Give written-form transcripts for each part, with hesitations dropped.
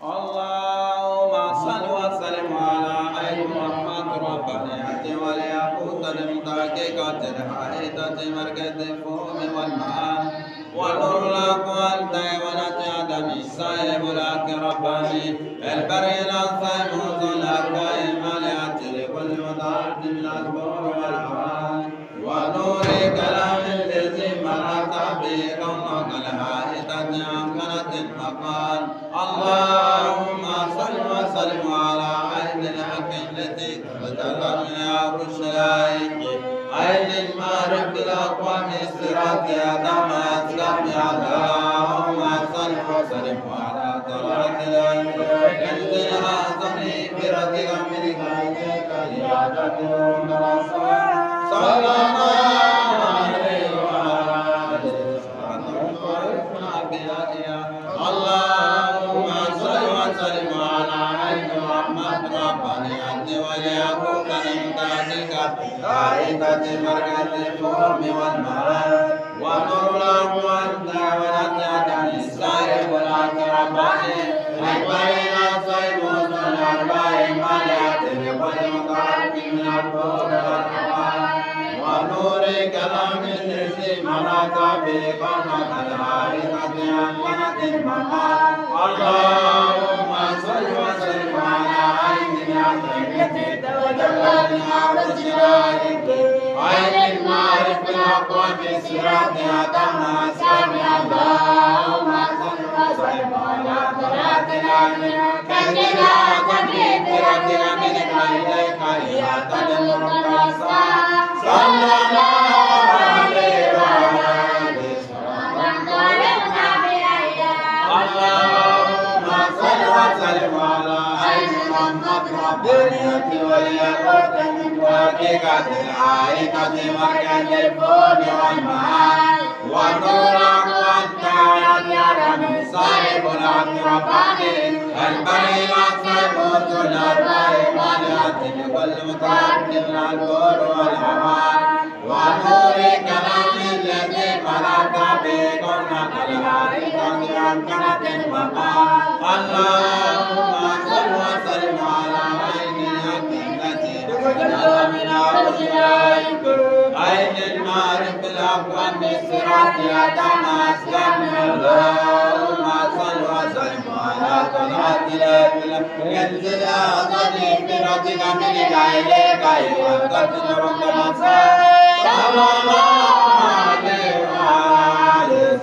اللهم صل وسلم على عين محمد ربنا وليقوت المتحققة الحائطة مركز الفهم والمعان ونور الأقوال دائما عدم السائب لك رباني البري الأنصار موزن الأرباء الماليات لكل متعد من الأسبوع والأعوان ونور كلام الذي ملأت به كونك الحائطة أمكنت المقال اللهم صل وسلم على عين الحق التي تتكلم يا رشدائك عين المعرف بالأقوام الصراط يا دم أسلام يا اللهم صل وسلم على طلعة العين كنز الأعظم برتك منك إليك يا قديم الأصوات صلى الله عليه وعلى آله وصحبه اللهم صل وسلم على عين محمد ربنا وليقوم بإمدادك قائدة مركز الفهم والمعاد ونور الأموال دعوة عدم السائر والأقرباء أجمعين الصيب وصل الأرباء ماليات لكل متعد من الفور والأمان ونور كلام الذي ملأت به كونك الحائطة أمكنت المقام اللهم صل وسلم على عين التي تتجلى من عرش العين عين المعرف بالأقوام الصراط أتم أسلام اللهم صل وسلم على طلعة العين كنز الأعظم برتك منك إليك يا تدل الرقصان صلى الله عليه وعلى آله اللهم صل وسلم على عين محمد ربنا وليقوت من حقيقة الحائطة مركز الفون والمعاد ونور والدعوة يعلم صاحب الأقربان البري الأصيب وصل الأرباء ماليات لكل متعد من الفور والأمان ونور كلام الذي ملأت به كونك الحائطة أمكنت المقام اللهم صل وسلم على عين الحق التي تتجلى من عرش العين عين المعرف بالأقوام الصراط أتم أسلام اللهم صل وسلم على طلعة العين كنز الأعظم برتك منك إليك يوتد ربنا صلى الله عليه وآله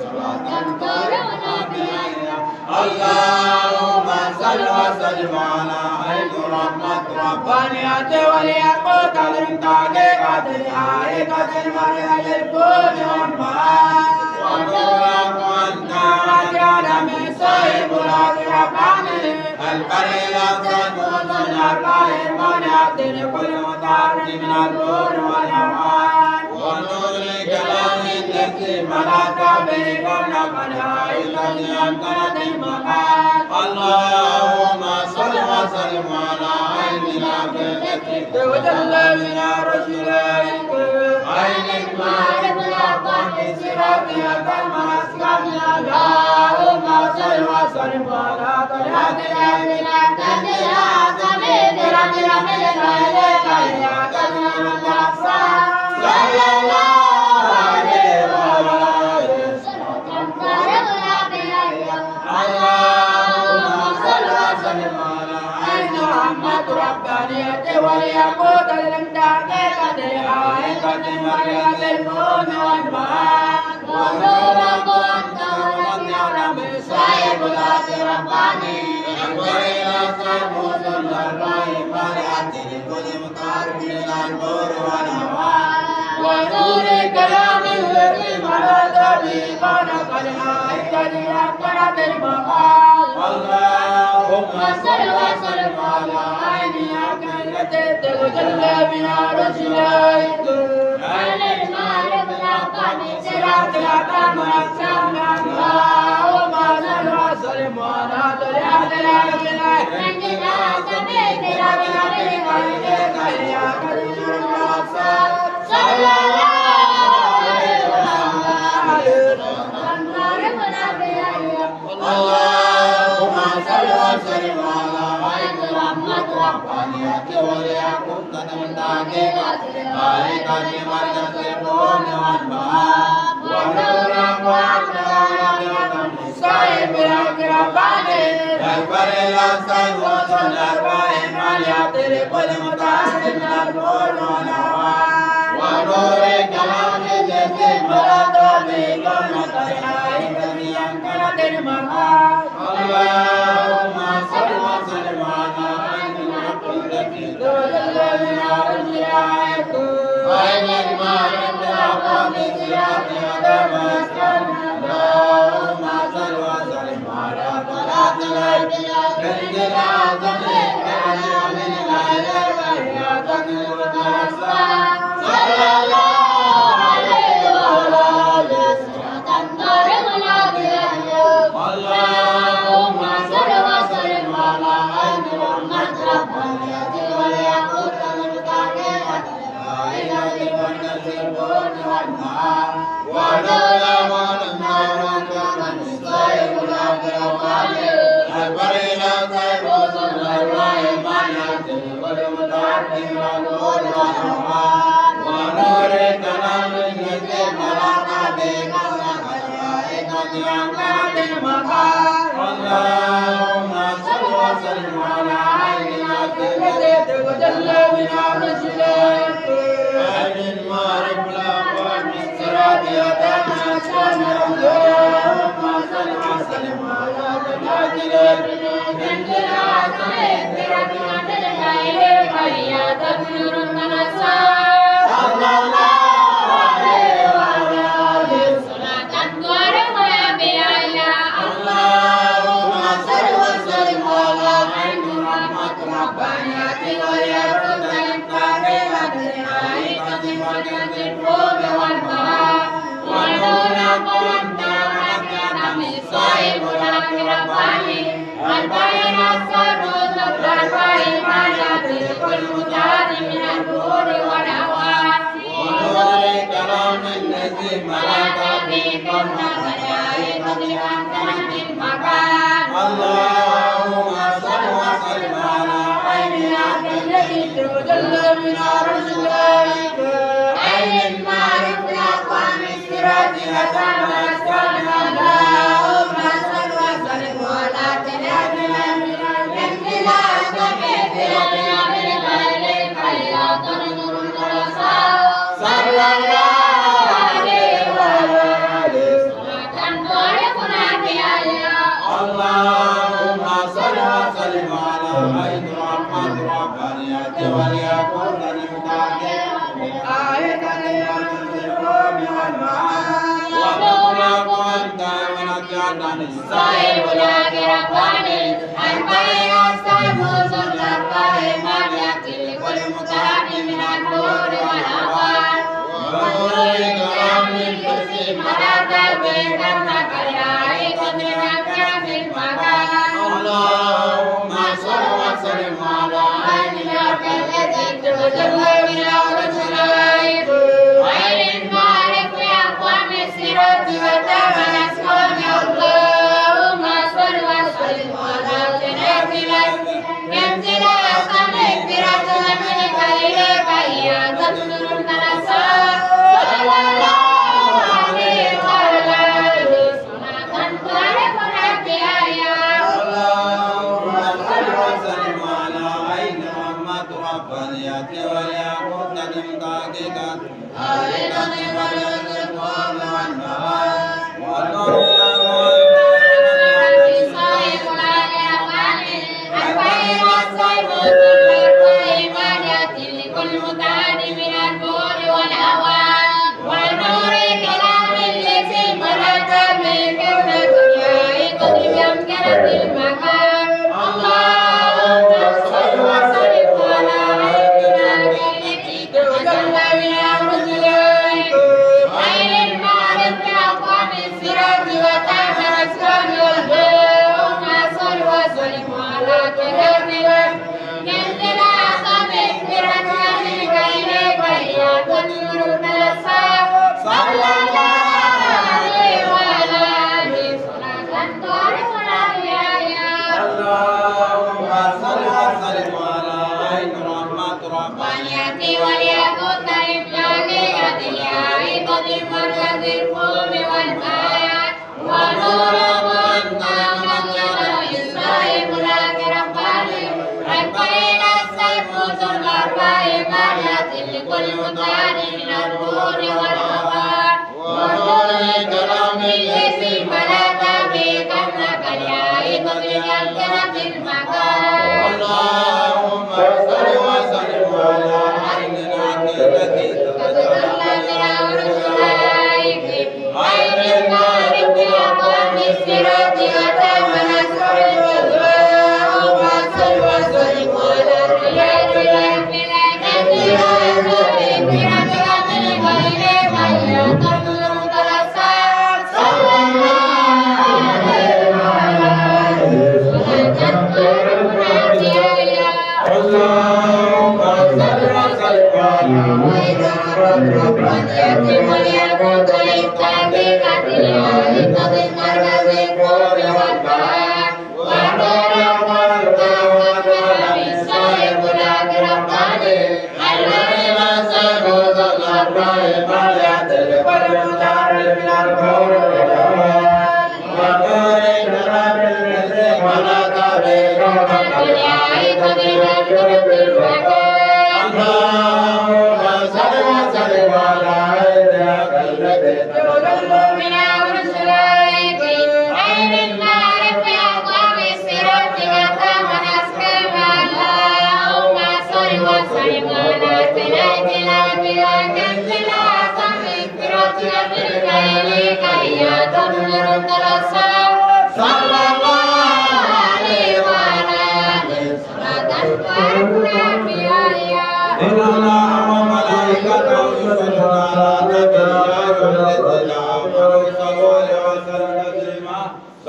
اللهم صل وسلم على عين رحمة ربانية وليقوت الامتحقيقة الحائطة المرئة للفوز والمعاد ونورك والدعوة عدم صاحب الأقربان البري الأصيب وصل الأرباء المانعة لكل متعد من النور والأمان ونور كلام الذي ملأت به كونك الحائطة أمكنت المقام اللهم صل وسلم على عين الحق التي تتجلى من عرش العين عين المعرف الأقوام الصراط أتم أسلام اللهم صل وسلم على طلعة العين كنز الأعظم برتك منك إليك يا قديم الأقصى صلى الله عليه وعلى آله اللهم صل وسلم على عين محمد ربانية وليقوت الامتحقيقة الحائطة مركز الفون والمعاد ونورك والدعوة يعلم صاحب الأقربان البري الأصيب وصل الأرباء ماليات لكل متعرف من النور والأمان ونور كلام الذي ملأت به كونك الحائطة أمكنت المقام اللهم صل وسلم على عينك التي تتجلى من عرش العين عين المعرف الأقوام صراط أتم أسلام اللهم صل وسلم على طلعة العين كنز الأعظم برتك منك إليك يا قديم الأصوات صلى الله عليه وسلم اللهم صل وسلم على عين رحمة ربانية وليكن من تحقيقات حقيقة مركز الكون والبهاء ونور وأقدار صاحب رباني يكبر إلى السيد وصل أربعين مليار لكل متعلم الكون والهواء ونور كلام الذي ملأت به كونك الحائط كانت المقام اللهم صل وسلم على عين الحق التي تجلى من أرجائك عين المعرفة الأقوام الصراط أدام أسكن اللهم صل وسلم على صلاة الليل كنز الأعظم كأجر من الأهل وهي تنور الأسرار صلى الله عليه وعلى آله صلاة ترمنا بها اللهم صل وسلم على عين رحمة ربانية وليقوت من تحقيقة العائلة والنسل الكون والماء ولولا والنار كان الصيف الأبيض أكبر إلى سيف صلى الله المنية والمتعلم والنور والهواء ونور كلام الذي ملأت به كونك الحائط كانت المقام اللهم صل وسلم على عين الحق التي تجلى من أرجائك عين المعرفة الأقوام الصراط أدام أسكن اللهم صل وسلم على تجلى كنز الأعظم برحمة الخير وهي تنور المنصات صلى الله عليه وعلى آله صلاة ترمنا بها اللهم صل وسلم على عين رحمة ربانية وليكن من تحقيقة الحقيقة والنسل الكون والبهاء ونور وأنت ونكرم صاحب الأمر رباني البين السر الأربعين مالية كل متعد من النور والهواء ونور كلام الذي ملأت به كونك الحائط بأمكنة المكان اللهم صل وسلم على عين الحق التي تجلى من أرجائك عين المعرفة الأقوام الصراط أدام أسكن اللهم صل وسلم على تلاوة كنز الأعظم برحمة الخير وهي تنور المنصات صلى الله عليه وعلى آله صلاة ترمنا بها اللهم صل وسلم على عين رحمة ربانية وليكن من تحقيقة آية الكون والمعاد ونطلق أنت ونجعلنا صاحب الأمر رباني البين السيف صلى الرحيم مالية لكل متعد من النور والهواء ونور كرام الكرسي ملأت به كونك الحائط بأمكنة المكان اللهم صل وسلم على عين الحق التي تجلى من أرجائك عين المعرفة أقوام الصراط أدام أسكن اللهم صل وسلم على تلاوة كنز الأعظم برحمة الخير وهي تنور المنصات صلى الله عليه وعلى آله صلاة ترمنا بها اللهم صل وسلم على عين رحمة ربانية وليكن من تحقيقة حقيقة مركز الكون والبهاء ونور صاحب الأمر البين السيف صلى الرحيم مالية لكل متعد من النور والهواء ونور كلام الذي ملأت به كونك الحائط بأمكنة المكان اللهم صل وسلم على عين الحق التي تجلى من أرجائك عين المعرفة أقوام الصراط أدام أسكن اللهم صل وسلم على تلاوة كنز الأعظم برحمة الخير وهي تنور المنصات صلى الله عليه وعلى آله صلاة ترمنا بها البر والهوان ونور كرم الاسم فلا تبيك انك اليائد بجلدنا في المكان اللهم صل وسلم على عيننا التي تتجلى بها رسلائك غير المعرف اقوام الصراط وتم نصر اللهم صل وسلم على رياض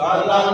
على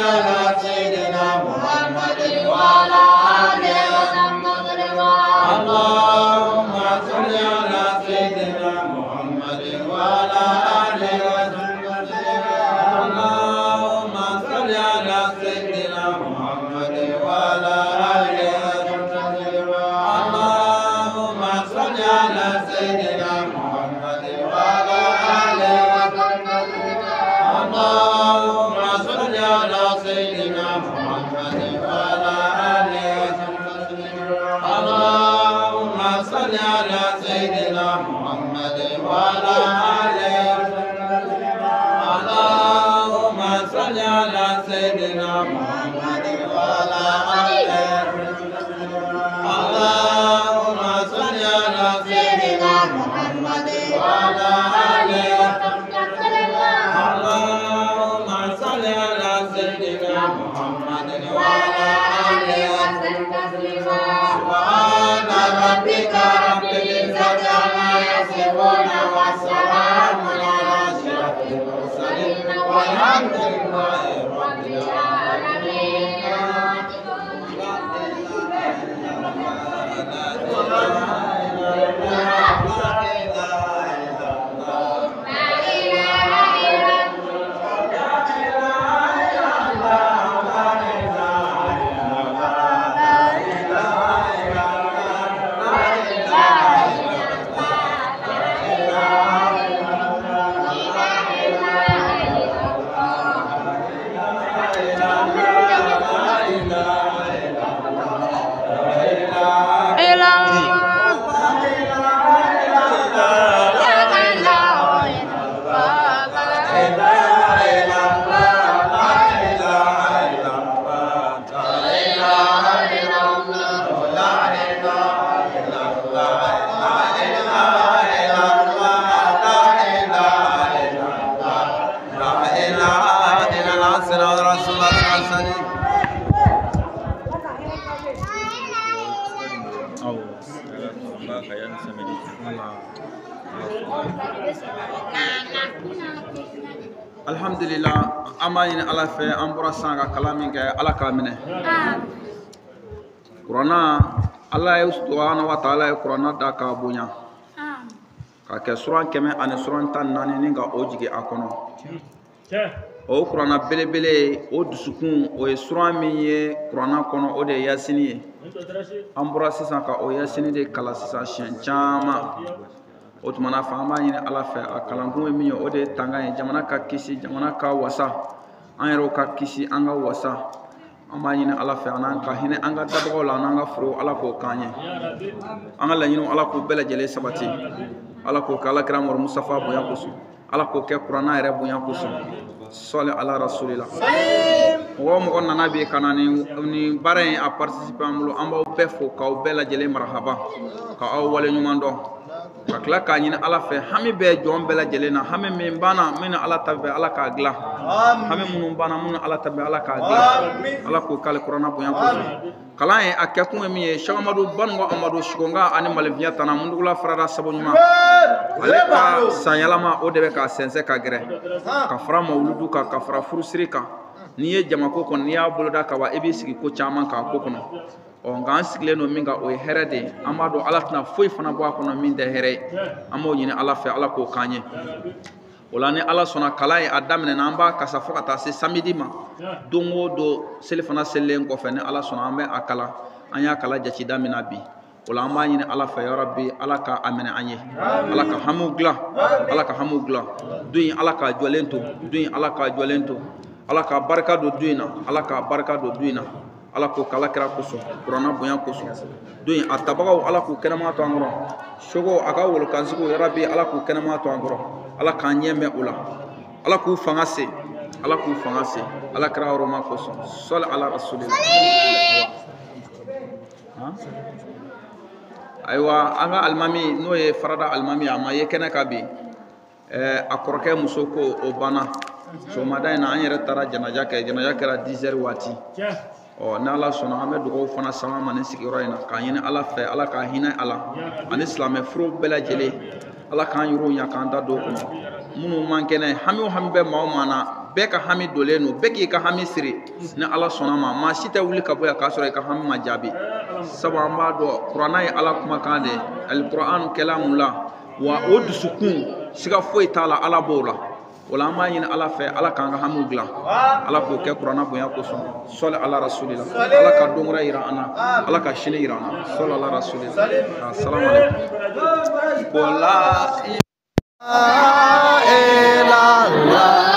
على سيدنا محمد وعلى آله وسلم. اللهم صل على سيدنا محمد وعلى آله وسلم. اللهم صل على سيدنا محمد وعلى آله وسلم. اللهم صل على سيدنا محمد وعلى آله وسلم. اللهم صل على سيدنا محمد وعلى آله وسلم. اللهم صل على سيدنا محمد وعلى آله وسلم. اللهم صل على سيدنا محمد وعلى آله وسلم. اللهم صل على سيدنا محمد وعلى آله وسلم. اللهم صل على سيدنا محمد وعلى آله وسلم. سبحان ربك رب العزة عما يصفون والسلام على أشرف المرسلين والحمد لله رب العالمين. Alhamdulillah, amani ala fe ambura sanga kalamin ke ala kamine. Qur'ana Allah subhanahu wa ta'ala Qur'ana da ka bunya. Ka ke suran keme ani suran tan nani ninga ojige akono. O Qur'ana belebele o dusukun o suran min ye Qur'ana kono o de yasini. Ambura sisan ka o yasini de kala sisan shen chama. O tumana fama ɲini ala fɛ a kalankun ye min ye o de ye tanga ye jamana ka kisi jamana ka wasa an yɛrɛw ka kisi an ka wasa an b'a ɲini ala fɛ an ka hinɛ an ka dabagaw la n'an ka foro ala k'o k'an ye an ka laɲiniw ala k'o bɛɛ lajɛlen sabati ala k'o kɛ alakira Muhamadu Mustafa bonya kosɔn ala k'o kɛ kuranna yɛrɛ bonya kosɔn sɔli ala rasulila mɔgɔ mɔgɔ nana bi ka na ni baara in a participer an bolo an b'aw bɛɛ fo k'aw bɛɛ lajɛlen marahaba k'aw wale ɲuman dɔn ka tila k'a ɲini ala fɛ hami bɛ jɔn bɛɛ lajɛlen na hami min banna min ni ala ta bɛ ala k'a dilan hami minnu banna minnu ala ta bɛ ala k'a dilan ala k'o k'ale kuranna bonya kosɔn kalan ye a kɛkun ye min ye Cheikh Amadu Banugo Amadu Shikonga ani Malifiya Tana Mundugula Farada Sabu ɲuman ale ka san yɛlɛma o de bɛ k'a sɛnsɛn ka gɛrɛ ka fara mawuludu kan ka fara furusiri kan n'i ye jamako kɔnɔ n'i y'a boloda ka ban i b'i sigi ko caman k'a ko kɔnɔ nka an sigilen don min kan o ye hɛrɛ de ye an b'a dɔn ala tɛna foyi fana bɔ a kɔnɔ min tɛ hɛrɛ ye an b'o ɲini ala fɛ ala k'o k'an ye o la ni ala sɔnna kalan ye a daminɛna an b'a kasa fo ka taa se samedi ma don o don selifana selilen kɔfɛ ni ala sɔnna an bɛ a kalan an y'a kalan jate daminɛ bi o la an b'a ɲini ala fɛ yarabi ala ka a minɛ an ye ala ka hamiw dilan ala ka hamiw dilan don in ala ka jɔlen to don in ala ka jɔlen to ala ka barika don don in na ala ka barika don don in na ala k'o kala kira kosɔn kuranna bonya kosɔn don in a tabagaw ala k'u kɛnɛma to an kɔrɔ sogo a ka wolokansigiw yarabi ala k'u kɛnɛma to an kɔrɔ ala k'an ɲɛ mɛn o la ala k'u fanga se ala k'u fanga se ala kira yɔrɔma kosɔn sɔli ala rasulillah ayiwa an ka alimami n'o ye farada alimami a ma ye kɛnɛ ka bi a kɔrɔkɛ muso ko o banna sɔgɔmada in na an yɛrɛ taara janaja kɛ janaja kɛra 10 heures waati ni ala sɔnna an bɛ dugawu fana sama ma nin sigiyɔrɔ in na k'a ɲini ala fɛ ala k'a hinɛ ala ani silamɛ furu bɛɛ lajɛlen ala k'an yɔrɔw ɲa k'an da don o kɔnɔ minnu man kɛnɛ hami o hami bɛ maa o maa na bɛɛ ka hami dolen no bɛɛ k'i ka hami siri ni ala sɔnna ma maa si tɛ wuli ka bɔ yan k'a sɔrɔ i ka hami ma jaabi sabu an b'a dɔn kuranɛ ye ala kumakan de alikuran kɛlamula wa o dusukun siga foyi t'a la ala b'o la wala an b'a ɲini ala fɛ ala k'an ka hamiw dilan ala k'o kɛ kuranɛ bonya kosɔn sɔli ala rasulila ala ka don wɛrɛ yira an na ala ka sini yira an na sɔli ala rasulila assalamu alaikum la ilaha illallah